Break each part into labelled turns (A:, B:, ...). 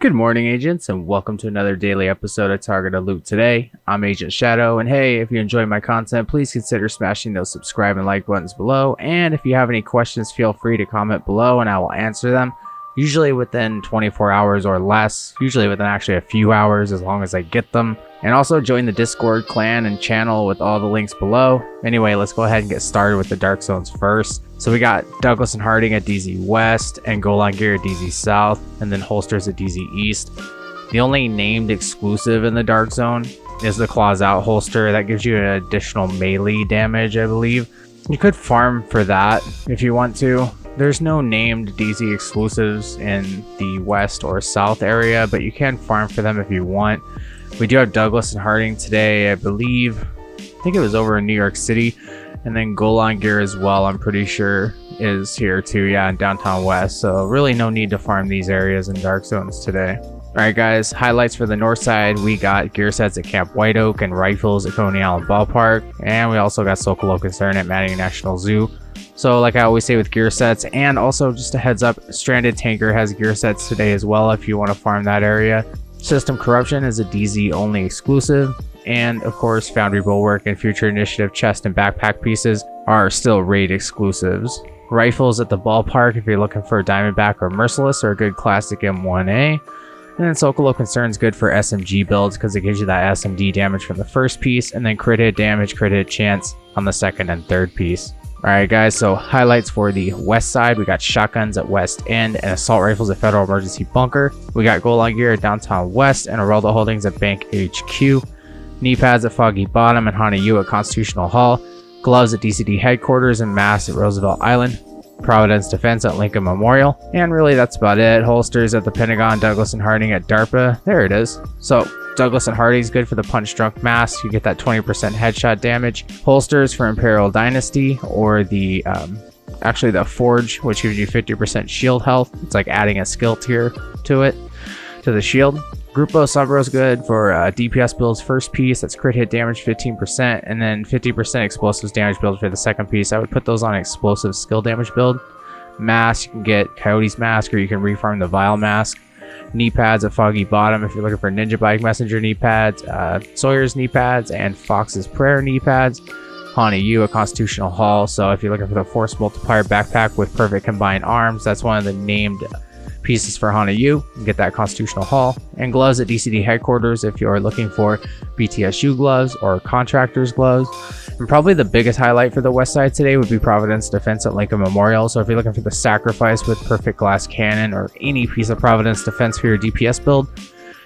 A: Good morning, agents, and welcome to another daily episode of Targeted Loot. Today, I'm Agent Shadow, and hey, if you enjoy my content, please consider smashing those subscribe and like buttons below, and if you have any questions, feel free to comment below and I will answer them, usually within 24 hours or less, usually within actually a few hours as long as I get them. And also join the Discord clan and channel with all the links below. Anyway, let's go ahead and get started with the Dark Zones first. So we got Douglas and Harding at DZ West and Golan Gear at DZ South, and then holsters at DZ East. The only named exclusive in the Dark Zone is the Claws Out holster. That gives you an additional melee damage, I believe. You could farm for that if you want to. There's no named DZ exclusives in the West or South area, but you can farm for them if you want. We do have Douglas and Harding today, I believe. I think it was over in New York City. And then Golan Gear as well, I'm pretty sure, is here too. Yeah, in downtown West. So really no need to farm these areas in Dark Zones today. Alright guys, highlights for the north side. We got gear sets at Camp White Oak and rifles at Coney Island Ballpark. And we also got Socolow Concern at Manning National Zoo. So like I always say with gear sets, and also just a heads up, Stranded Tanker has gear sets today as well if you want to farm that area. System Corruption is a DZ only exclusive, and of course Foundry Bulwark and Future Initiative chest and backpack pieces are still raid exclusives. Rifles at the ballpark if you're looking for a Diamondback or Merciless or a good classic M1A. And then Socolow Concern is good for SMG builds because it gives you that SMD damage from the first piece, and then crit hit damage, crit hit chance on the second and third piece. Alright guys, so highlights for the west side. We got shotguns at West End and assault rifles at Federal Emergency Bunker. We got Golan Gear at Downtown West and Arelda Holdings at Bank HQ. Knee pads at Foggy Bottom and Hana U at Constitutional Hall. Gloves at DCD Headquarters and masks at Roosevelt Island. Providence Defense at Lincoln Memorial. And really that's about it. Holsters at the Pentagon, Douglas and Harding at DARPA. There it is. So Douglas and Harding is good for the Punch Drunk mask. You get that 20% headshot damage. Holsters for Imperial Dynasty or the actually the Forge, which gives you 50% shield health. It's like adding a skill tier to it, to the shield. Grupo Sombro is good for DPS builds first piece. That's crit hit damage 15%, and then 50% explosives damage build for the second piece. I would put those on explosive skill damage build. Mask, you can get Coyote's mask or you can refarm the Vile mask. Knee pads at Foggy Bottom if you're looking for Ninja Bike Messenger knee pads, Sawyer's knee pads, and Fox's Prayer knee pads. Hana U at Constitutional Hall. So if you're looking for the Force Multiplier backpack with perfect combined arms, that's one of the named pieces for Hana U. You can get that Constitutional Hall. And gloves at DCD Headquarters if you're looking for BTSU gloves or contractors gloves. And probably the biggest highlight for the west side today would be Providence Defense at Lincoln Memorial. So if you're looking for the Sacrifice with perfect glass cannon or any piece of Providence Defense for your DPS build,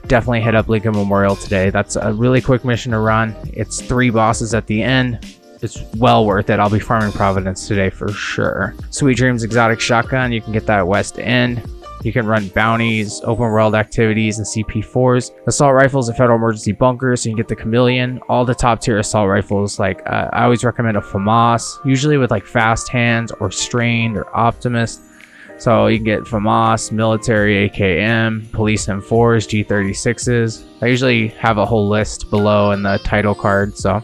A: definitely hit up Lincoln Memorial today. That's a really quick mission to run. It's 3 bosses at the end. It's well worth it. I'll be farming Providence today for sure. Sweet Dreams Exotic Shotgun, you can get that at West End. You can run bounties, open world activities, and CP4s. Assault rifles at Federal Emergency Bunker, so you can get the Chameleon. All the top tier assault rifles, like I always recommend a FAMAS, usually with like Fast Hands or Strained or Optimist. So you can get FAMAS, Military AKM, Police M4s, G36s. I usually have a whole list below in the title card, so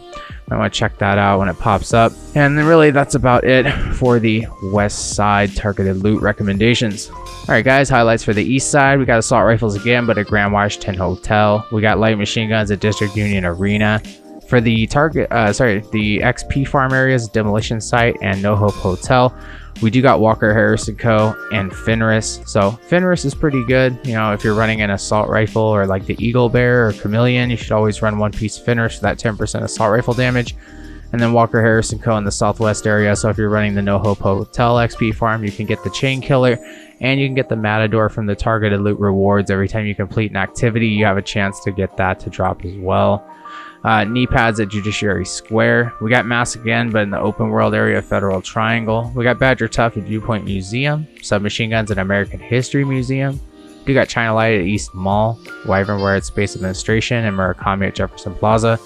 A: I want to check that out when it pops up. And then really that's about it for the west side targeted loot recommendations. Alright guys, highlights for the east side. We got assault rifles again, but at Grand Washington Hotel. We got light machine guns at District Union Arena. For the the XP farm areas, Demolition Site and No Hope Hotel, we do got Walker Harrison Co. and Fenris. So Fenris is pretty good. You know, if you're running an assault rifle or like the Eagle Bear or Chameleon, you should always run one piece Fenris for that 10% assault rifle damage. And then Walker Harrison Co. in the southwest area. So if you're running the No Hope Hotel XP farm, you can get the Chain Killer and you can get the Matador from the targeted loot rewards. Every time you complete an activity, you have a chance to get that to drop as well. Knee pads at Judiciary Square. We got masks again, but in the open world area of Federal Triangle. We got Badger Tough at Viewpoint Museum. Submachine guns at American History Museum. We got China Light at East Mall. Wyvern Wear at Space Administration and Murakami at Jefferson Plaza.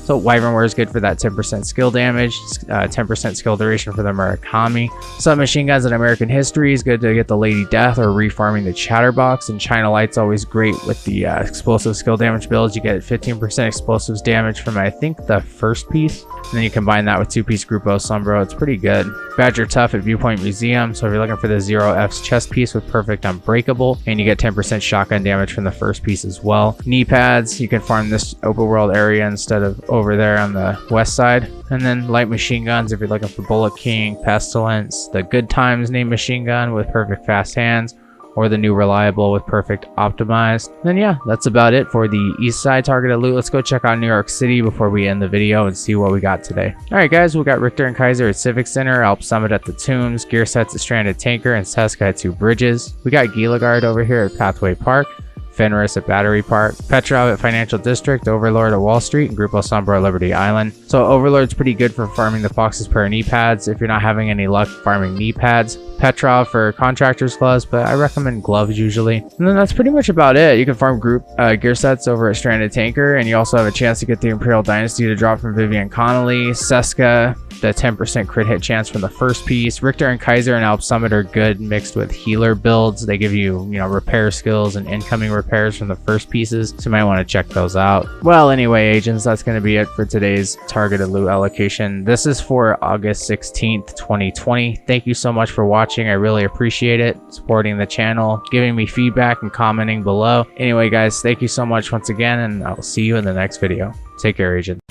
A: So Wyvern is good for that 10% skill damage, 10% skill duration for the Murakami. Submachine guns in American history is good to get the Lady Death or refarming the Chatterbox, and China Light's always great with the explosive skill damage builds. You get 15% explosives damage from I think the first piece, and then you combine that with 2-piece Grupo Sombro. It's pretty good. Badger Tough at Viewpoint Museum, so if you're looking for the 0F's chest piece with perfect unbreakable, and you get 10% shotgun damage from the first piece as well. Knee pads, you can farm this open world area instead of over there on the west side. And then light machine guns if you're looking for Bullet King, Pestilence, the Good Times named machine gun with perfect fast hands, or the new Reliable with perfect optimized. Then yeah, that's about it for the east side targeted loot. Let's go check out New York City before we end the video and see what we got today. Alright guys, we got Richter and Kaiser at Civic Center, Alp Summit at the Tombs, Gear Sets at Stranded Tanker, and Seska at 2 Bridges. We got Gilligard over here at Pathway Park, Fenris at Battery Park, Petrov at Financial District, Overlord at Wall Street, and Grupo Sombra at Liberty Island. So Overlord's pretty good for farming the Fox's pair of knee pads if you're not having any luck farming knee pads. Petrov for contractor's gloves, but I recommend gloves usually. And then that's pretty much about it. You can farm group gear sets over at Stranded Tanker, and you also have a chance to get the Imperial Dynasty to drop from Vivian Connolly. Seska, the 10% crit hit chance from the first piece. Richter and Kaiser and Alp Summit are good mixed with healer builds. They give you, repair skills and incoming repairs from the first pieces, so you might want to check those out. Well, anyway, agents, that's going to be it for today's targeted loot allocation. This is for August 16th, 2020. Thank you so much for watching. I really appreciate it, supporting the channel, giving me feedback, and commenting below. Anyway, guys, thank you so much once again, and I'll see you in the next video. Take care, agent.